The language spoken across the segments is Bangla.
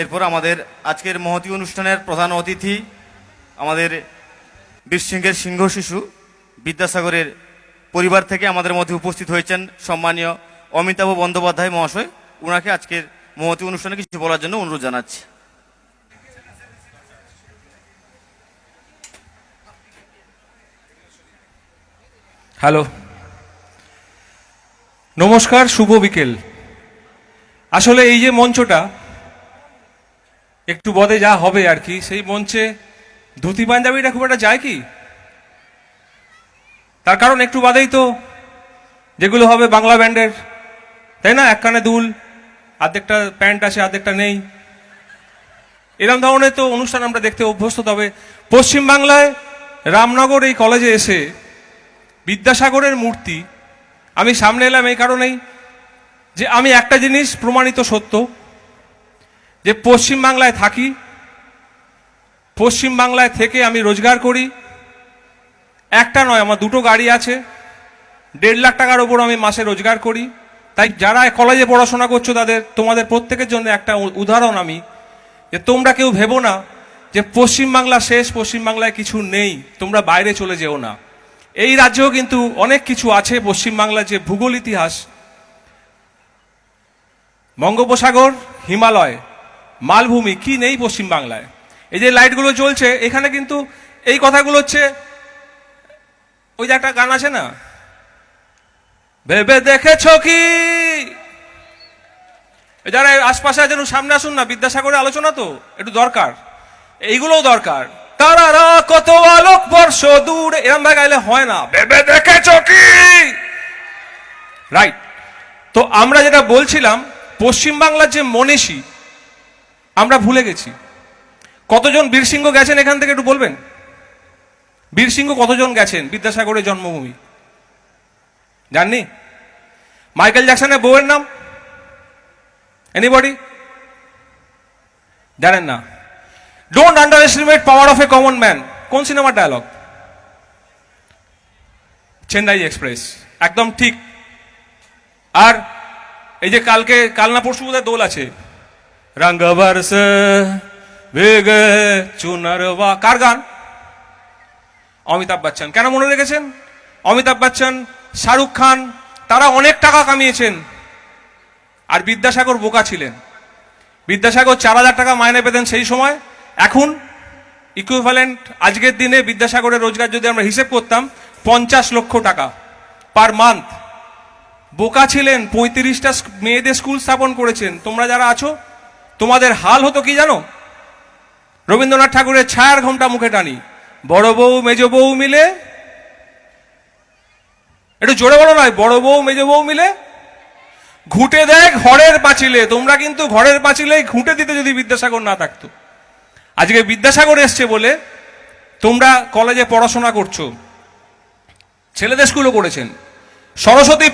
এরপর আমাদের আজকের মহতী অনুষ্ঠানের প্রধান অতিথি আমাদের বীরসিংহের সিংহ শিশু বিদ্যাসাগরের পরিবার থেকে আমাদের মধ্যে উপস্থিত হয়েছেন সম্মানীয় অমিতাভ বন্দ্যোপাধ্যায় মহাশয়। ওনাকে আজকের মহতী অনুষ্ঠানে কিছু বলার জন্য অনুরোধ জানাচ্ছি। হ্যালো, নমস্কার, শুভ বিকেল। আসলে এই যে মঞ্চটা একটু বদে যা হবে আর কি, সেই মঞ্চে ধুতি পাঞ্জাবিটা খুব একটা যায় কি? তার কারণ একটু বাদেই তো যেগুলো হবে বাংলা ব্যান্ডের, তাই না? এক কানে দুল, আর্ধেকটা প্যান্ট আছে আর্ধেকটা নেই, এরকম ধরনের তো অনুষ্ঠান আমরা দেখতে অভ্যস্ত। তবে পশ্চিমবাংলায় রামনগর এই কলেজে এসে বিদ্যাসাগরের মূর্তি আমি সামনে এলাম এই কারণেই যে আমি একটা জিনিস প্রমাণিত সত্য, যে পশ্চিমবাংলায় থাকি, পশ্চিমবাংলায় থেকে আমি রোজগার করি। একটা নয়, আমার দুটো গাড়ি আছে, 1.5 লাখ টাকার ওপর আমি মাসে রোজগার করি। তাই যারা কলেজে পড়াশোনা করছো তোমাদের প্রত্যেকের জন্য একটা উদাহরণ আমি, যে তোমরা কেউ ভেবো না যে পশ্চিমবাংলা শেষ, পশ্চিমবাংলায় কিছু নেই, তোমরা বাইরে চলে যেও না। এই রাজ্যেও কিন্তু অনেক কিছু আছে। পশ্চিমবাংলার যে ভূগোল ইতিহাস, বঙ্গোপসাগর, হিমালয়, মালভূমি, কি নেই পশ্চিমবাংলায়? এই যে লাইটগুলো জ্বলছে এখানে কিন্তু এই কথাগুলো হচ্ছে, ওই যে একটা গান আছে না, ভেবে দেখেছো কি? যারা আশপাশে আছেন সামনে আসুন না, বিদ্যাসাগরের আলোচনা তো একটু দরকার, এইগুলোও দরকার। তারারা কত আলোক বর্ষ দূর, এরম ভাবে গাইলে হয় না, ভেবে দেখেছো কি? রাইট। তো আমরা যেটা বলছিলাম, পশ্চিমবাংলার যে মনীষী আমরা ভুলে গেছি। কতজন বীরসিংহ গেছেন এখান থেকে একটু বলবেন? বীরসিংহ কতজন গেছেন বিদ্যাসাগরের জন্মভূমি? জাননি? মাইকেল জ্যাকসনের বউয়ের নাম এনিবডি জানেন না? Don't under estimate power of a common man, কোন সিনেমার ডায়লগ? চেন্নাই এক্সপ্রেস, একদম ঠিক। আর এই যে কাল না পরশু বোধহয় দোল আছে, রঙ বরস ভেগে চুনরবা, কার গান? অমিতাভ বচ্চন। কেন মনে রেখেছেন? অমিতাভ বচ্চন, শাহরুখ খান, তারা অনেক টাকা কামিয়েছেন, আর বিদ্যাসাগর বোকা ছিলেন। বিদ্যাসাগর 4,000 টাকা মাইনে পেতেন সেই সময়। এখন ইকুইভ্যালেন্ট আজকের দিনে বিদ্যাসাগরের রোজগার যদি আমরা হিসেব করতাম 50 লক্ষ টাকা পার মান্থ। বোকা ছিলেন, 35টা মেয়েদের স্কুল স্থাপন করেছেন। তোমরা যারা আছো তোমাদের হাল হতো কি জানো? রবীন্দ্রনাথ ঠাকুরের ছায়ার ঘোমটা মুখে টানি, বড় বউ মেজ বউ মিলে, একটু জোরে বলো নয়, বড় বউ মেজ বউ মিলে ঘুঁটে দেয় ঘরের পাঁচিলে। তোমরা কিন্তু ঘরের পাঁচিলে ঘুঁটে দিতে যদি বিদ্যাসাগর না থাকতো। আজকে বিদ্যাসাগর এসছে বলে তোমরা কলেজে পড়াশোনা করছো, ছেলেদের স্কুলও করেছেন। সরস্বতী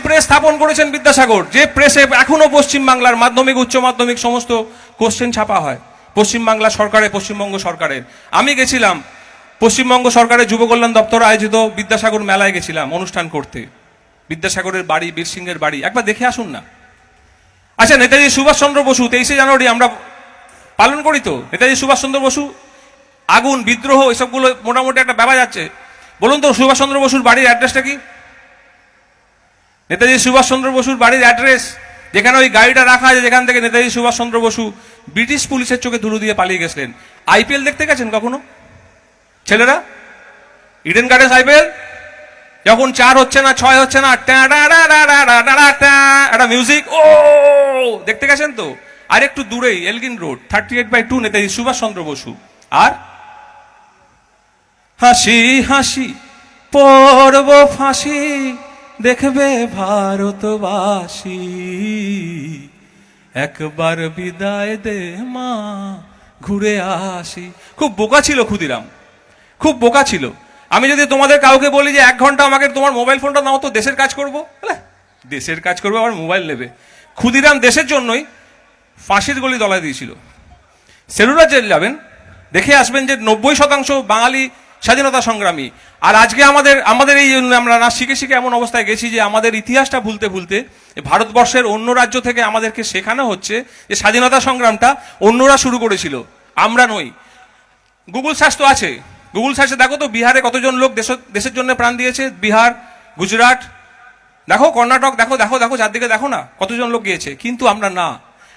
প্রেস স্থাপন করেছেন বিদ্যাসাগর, যে প্রেসে এখনো পশ্চিমবাংলার মাধ্যমিক উচ্চ মাধ্যমিক সমস্ত কোশ্চেন ছাপা হয় পশ্চিমবাংলা সরকারের, পশ্চিমবঙ্গ সরকারের। আমি গেছিলাম পশ্চিমবঙ্গ সরকারের যুব কল্যাণ দপ্তর আয়োজিত বিদ্যাসাগর মেলায়, গেছিলাম অনুষ্ঠান করতে। বিদ্যাসাগরের বাড়ি, বীরসিংহের বাড়ি, একবার দেখে আসুন না। আচ্ছা, নেতাজি সুভাষচন্দ্র বসু 23শে জানুয়ারি আমরা পালন করি তো। নেতাজি সুভাষচন্দ্র বসু, আগুন, বিদ্রোহ, এসবগুলো মোটামুটি একটা ব্যাপার যাচ্ছে। বলুন তো সুভাষচন্দ্র বসুর বাড়ির অ্যাড্রেসটা কি? নেতাজি সুভাষচন্দ্র বসুর বাড়ির অ্যাড্রেস, যেখানে ওই গাড়িটা রাখা আছে, যেখান থেকে নেতাজি সুভাষচন্দ্র বসু ব্রিটিশ পুলিশের চোখে ধুলো দিয়ে পালিয়ে গেছিলেন। আইপিএল দেখতে গেছেন কখনো ছেলেরা? ইডেন গার্ডেন্স আইপিএল যখন 4 হচ্ছে না 6 হচ্ছে না, একটা মিউজিক, ও দেখতে গেছেন তো? আর একটু দূরেই এলগিন রোড 38/2 নেতাজি সুভাষচন্দ্র বসু। আর হাসি হাসি পড়ব ফাঁসি, দেখবে ভারতবাসী, একবার বিদায় দে মা, ঘুরে আসি। খুব বোকা ছিল ক্ষুদিরাম, খুব বোকা ছিল। আমি যদি তোমাদের কাউকে বলি যে 1 ঘন্টা আমাকে তোমার মোবাইল ফোনটা নাও তো, দেশের কাজ করবো, দেশের কাজ করবো আবার মোবাইল নেবে। ক্ষুদিরাম দেশের জন্যই ফাঁসির গলি দলায় দিয়েছিল। সেলুলার জেল যাবেন, দেখে আসবেন যে 90% বাঙালি স্বাধীনতা সংগ্রামী। আর আজকে আমাদের এই আমরা না শিখে শিখে এমন অবস্থায় গেছি যে আমাদের ইতিহাসটা ভুলতে ভুলতে ভারতবর্ষের অন্য রাজ্য থেকে আমাদেরকে শেখানো হচ্ছে যে স্বাধীনতা সংগ্রামটা অন্যরা শুরু করেছিল, আমরা নই। গুগল সার্চ তো আছে, গুগল সার্চে দেখো তো বিহারে কতজন লোক দেশের জন্য প্রাণ দিয়েছে, বিহার, গুজরাট, দেখো কর্ণাটক, দেখো দেখো দেখো চারদিকে দেখো না কতজন লোক গিয়েছে। কিন্তু আমরা না,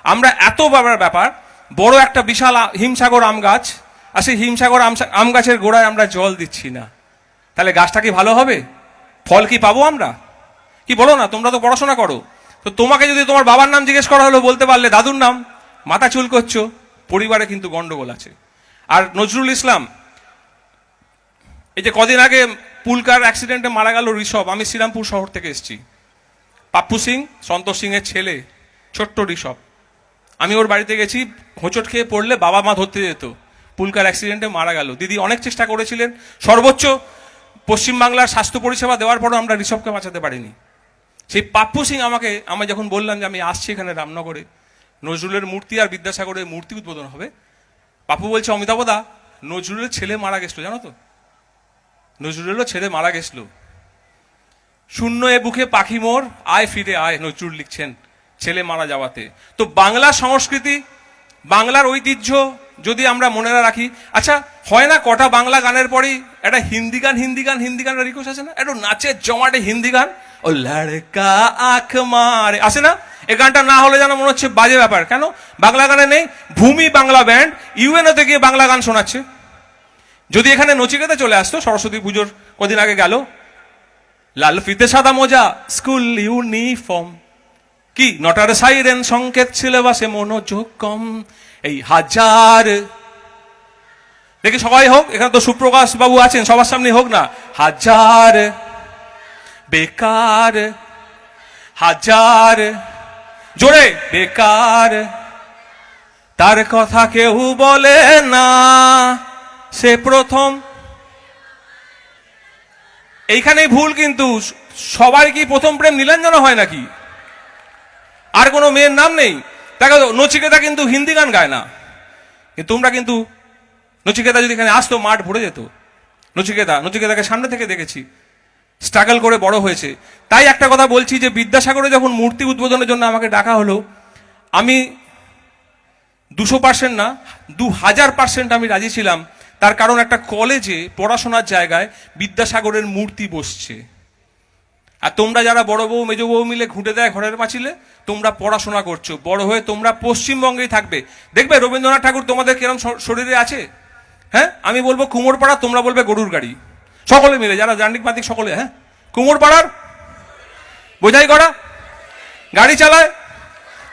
আমরা এত ব্যাপার বড় একটা বিশাল হিমসাগর আম গাছ, আর সেই হিমসাগর আম গাছের গোড়ায় আমরা জল দিচ্ছি না, তাহলে গাছটা কি ভালো হবে? ফল কি পাবো আমরা? কি বলো না, তোমরা তো পড়াশোনা করো, তো তোমাকে যদি তোমার বাবার নাম জিজ্ঞেস করা হলো বলতে পারলে দাদুর নাম, মাথা চুল করছো, পরিবারে কিন্তু গন্ডগোল আছে। আর নজরুল ইসলাম, এই যে কদিন আগে পুলকার অ্যাক্সিডেন্টে মারা গেল ঋষভ, আমি শ্রীরামপুর শহর থেকে এসেছি, পাপ্পু সিং, সন্তোষ সিং এর ছেলে, ছোট্ট ঋষভ। আমি ওর বাড়িতে গেছি, হোঁচট খেয়ে পড়লে বাবা মা ধরতে যেত, পুলকার অ্যাক্সিডেন্টে মারা গেল। দিদি অনেক চেষ্টা করেছিলেন, সর্বোচ্চ পশ্চিমবাংলার স্বাস্থ্য পরিষেবা দেওয়ার পরও আমরা ঋষভকে বাঁচাতে পারিনি। সেই পাপ্পু সিং আমি যখন বললাম যে আমি আসছি এখানে রামনগরে, নজরুলের মূর্তি আর বিদ্যাসাগরের মূর্তি উদ্বোধন হবে, পাপ্পু বলছে অমিতাভদা নজরুলের ছেলে মারা গেছিল, জানো তো, নজরুলেরও ছেলে মারা গেছিল। শূন্য এ বুকে পাখি মোর, আয় ফিরে আয়, নজরুল লিখছেন ছেলে মারা যাওয়াতে। তো বাংলা সংস্কৃতি, বাংলার ঐতিহ্য যদি আমরা মনে না রাখি, আচ্ছা হয় না কটা বাংলা গানের পরেই একটা হিন্দি গান রিকোয়েস্ট আছে না, একটু নাচের জমাটে হিন্দি গান, ও লড়কা আখ মারে আসে না, এই গানটা না হলে যেন মনে হচ্ছে বাজে ব্যাপার। কেন বাংলা গানে নেই? ভূমি বাংলা ব্যান্ড ইউএনওতে গিয়ে বাংলা গান শোনাচ্ছে। যদি এখানে নচিকেতা চলে আসতো, সরস্বতী পুজোর কদিন আগে গেল, লাল ফিতে সাদা মোজা, স্কুল ইউনিফর্ম, কি নটার সাইরেন সংকেত সিলেবাসে মনোযোগ কম, এই হাজার, দেখি সবাই হোক, এখানে তো সুপ্রকাশ বাবু আছেন, সবার সামনে হোক না, হাজার বেকার, হাজার জোরে বেকার, তার কথা কেউ বলে না, সে প্রথম। এইখানেই ভুল, কিন্তু সবাই কি প্রথম প্রেম নীলাঞ্জনা হয় নাকি? আর কোনো মেয়ের নাম নেই? দেখো নচিকেতা কিন্তু হিন্দি গান গায় না, কিন্তু তোমরা কিন্তু নচিকেতা যদি এখানে আসতো মাঠ ভরে যেত। নচিকেতাকে সামনে থেকে দেখেছি, স্ট্রাগল করে বড় হয়েছে। তাই একটা কথা বলছি যে বিদ্যাসাগরে যখন মূর্তি উদ্বোধনের জন্য আমাকে ডাকা হলো, আমি 200% না 2000% আমি রাজি ছিলাম। তার কারণ একটা কলেজে পড়াশোনার জায়গায় বিদ্যাসাগরের মূর্তি বসছে, আর তোমরা যারা বড় বউ মেজ বউ মিলে ঘুঁটে দেয় ঘরের পাঁচিলে, তোমরা পড়াশোনা করছো, বড় হয়ে তোমরা পশ্চিমবঙ্গেই থাকবে। দেখবে রবীন্দ্রনাথ ঠাকুর তোমাদের কিরম শরীরে আছে, হ্যাঁ, আমি বলবো কুমোরপাড়া, তোমরা বলবে গরুর গাড়ি, সকলে মিলে যারা জান্ডিক পাতিক সকলে, হ্যাঁ, কুমোরপাড়ার বোঝাই করা গাড়ি চালায়,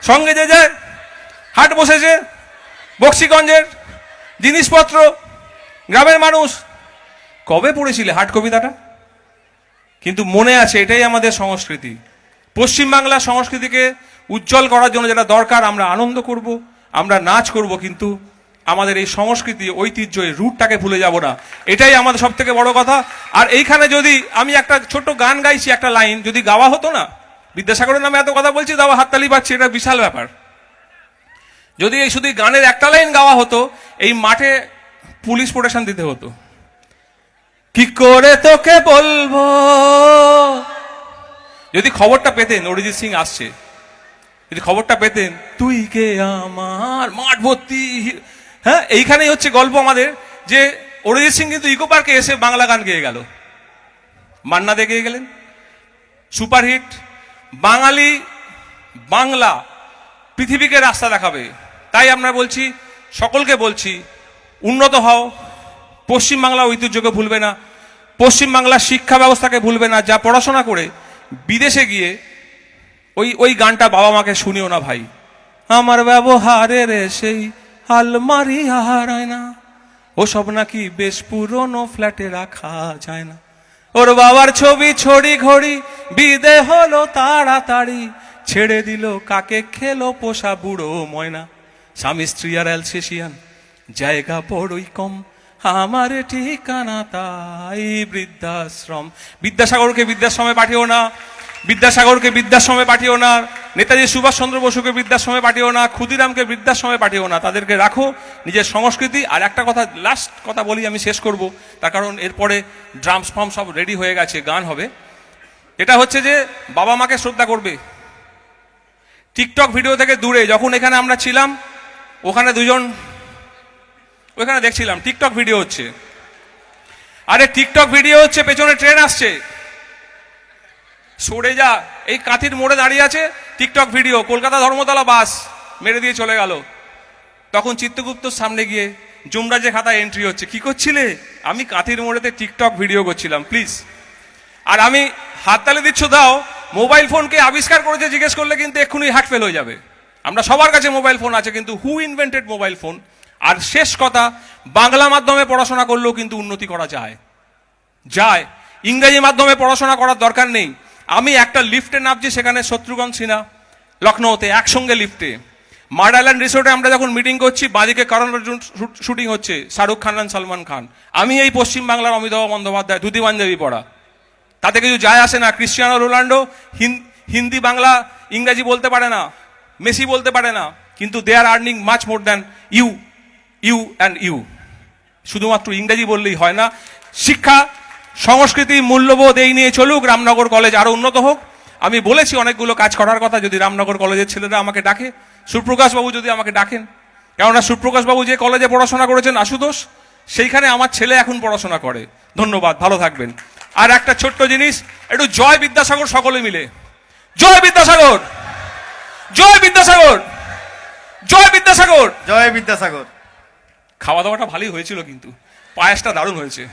সঙ্গে যে যায়, হাট বসেছে, বক্সিগঞ্জের জিনিসপত্র, গ্রামের মানুষ। কবে পড়েছিলে হাট কবিতাটা? কিন্তু মনে আছে, এটাই আমাদের সংস্কৃতি। পশ্চিমবাংলার সংস্কৃতিকে উজ্জ্বল করার জন্য যেটা দরকার, আমরা আনন্দ করব, আমরা নাচ করব, কিন্তু আমাদের এই সংস্কৃতি ঐতিহ্য এই রুটটাকে ভুলে যাব না, এটাই আমাদের সব থেকে বড় কথা। আর এইখানে যদি আমি একটা ছোট্ট গান গাইছি, একটা লাইন যদি গাওয়া হতো না, বিদ্যাসাগরের নামে এত কথা বলছি, দাওয়া হাততালি পাচ্ছি, এটা বিশাল ব্যাপার। যদি এই শুধু গানের একটা লাইন গাওয়া হতো, এই মাঠে পুলিশ প্রোটেকশন দিতে হতো। কি করে তোকে বলবো, যদি খবরটা পেতেন অরিজিৎ সিং আসছে, যদি খবরটা পেতেন, তুই কে আমার, মাঠ ভর্তি, হ্যাঁ, এইখানেই হচ্ছে গল্প আমাদের, যে অরিজিৎ সিং কিন্তু ইকো পার্কে এসে বাংলা গান গেয়ে গেল, মান্না দে গেয়ে গেলেন, সুপারহিট। বাঙালি বাংলা পৃথিবীকে রাস্তা দেখাবে। তাই আমরা বলছি, সকলকে বলছি, উন্নত হও, পশ্চিমবাংলা ঐতিহ্যকে ভুলবে না, পশ্চিমবাংলার শিক্ষা ব্যবস্থাকে ভুলবে না। যা পড়াশোনা করে বিদেশে গিয়ে ওই গানটা বাবা মাকে শুনিও না ভাই, আমার ব্যবহারের সেই আলমারি হারায় না, ও সব নাকি বেশ পুরনো ফ্ল্যাটে রাখা যায় না, ওর বাবার ছবি ছড়ি ঘড়ি বিদে হলো তাড়াতাড়ি, ছেড়ে দিল কাকে খেলো পোষা বুড়ো ময়না, স্বামী স্ত্রী আর অ্যালসেশিয়ান, জায়গা বড়ই কম, আমার ঠিকানা তাই বৃদ্ধাশ্রম। বিদ্যাসাগরকে বৃদ্ধাশ্রমে পাঠিও না, বিদ্যাসাগরকে বৃদ্ধাশ্রমে পাঠিও না, নেতাজি সুভাষচন্দ্র বসুকে বৃদ্ধাশ্রমে পাঠিও না, ক্ষুদিরামকে বৃদ্ধাশ্রমে পাঠিও না, তাদেরকে রাখো নিজের সংস্কৃতি। আর একটা কথা, লাস্ট কথা বলি, আমি শেষ করব, তার কারণ এরপরে ড্রামস ফার্ম সব রেডি হয়ে গেছে, গান হবে। এটা হচ্ছে যে বাবা মাকে শ্রদ্ধা করবে, টিকটক ভিডিও থেকে দূরে, যখন এখানে আমরা ছিলাম ওখানে দুজন ওখানে দেখছিলাম টিকটক ভিডিও হচ্ছে। আরে টিকটক ভিডিও হচ্ছে, পেছনে ট্রেন আসছে, সরে যা, এই কাঁথির মোড়ে দাঁড়িয়ে আছে, টিকটক ভিডিও, কলকাতা ধর্মতলা বাস মেরে দিয়ে চলে গেল। তখন চিত্রগুপ্তর সামনে গিয়ে যুমরাজের খাতায় এন্ট্রি হচ্ছে, কি করছিলে? আমি কাঁথির মোড়েতে টিকটক ভিডিও করছিলাম, প্লিজ। আর আমি হাততালি দিচ্ছ দাও, মোবাইল ফোনকে আবিষ্কার করেছে জিজ্ঞেস করলে কিন্তু এক্ষুনি হ্যাক ফেল হয়ে যাবে। আমরা সবার কাছে মোবাইল ফোন আছে, কিন্তু হু ইনভেন্টেড মোবাইল ফোন? আর শেষ কথা, বাংলা মাধ্যমে পড়াশোনা করলেও কিন্তু উন্নতি করা যায়, ইংরেজি মাধ্যমে পড়াশোনা করার দরকার নেই। আমি একটা লিফটে নামছি, সেখানে শত্রুঘ্ন সিনহা লখনৌতে, একসঙ্গে লিফটে। মার্ড আইল্যান্ড রিসোর্টে আমরা যখন মিটিং করছি, বাদিকে কারণ অর্জুন শুটিং হচ্ছে, শাহরুখ খান আর সালমান খান। আমি এই পশ্চিম বাংলার অমিতাভ বন্দ্যোপাধ্যায়, ধুতি পাঞ্জাবি পড়া, তাতে কিছু যায় আসে না। ক্রিশ্চিয়ানো রোনাল্ডো হিন্দি বাংলা ইংরাজি বলতে পারে না, মেসি বলতে পারে না, কিন্তু they are earning much more than you and you. শুধুমাত্র ইংরাজি বললেই হয় না, শিক্ষা, সংস্কৃতি, মূল্যবোধ এই নিয়ে চলুক, রামনগর কলেজ আরো উন্নত হোক। আমি বলেছি অনেকগুলো কাজ করার কথা, যদি রামনগর কলেজের ছেলেরা আমাকে ডাকে, সুপ্রকাশ বাবু যদি আমাকে ডাকেন, কেননা সুপ্রকাশ বাবু যে কলেজে পড়াশোনা করেছেন আশুতোষ, সেইখানে আমার ছেলে এখন পড়াশোনা করে। ধন্যবাদ, ভালো থাকবেন। আর একটা ছোট্ট জিনিস, একটু জয় বিদ্যাসাগর সকলে মিলে, জয় বিদ্যাসাগর, জয় বিদ্যাসাগর, জয় বিদ্যাসাগর, জয় বিদ্যাসাগর। খাওয়া দাওয়াটা ভালোই হয়েছিল, কিন্তু পায়েসটা দারুণ হয়েছে।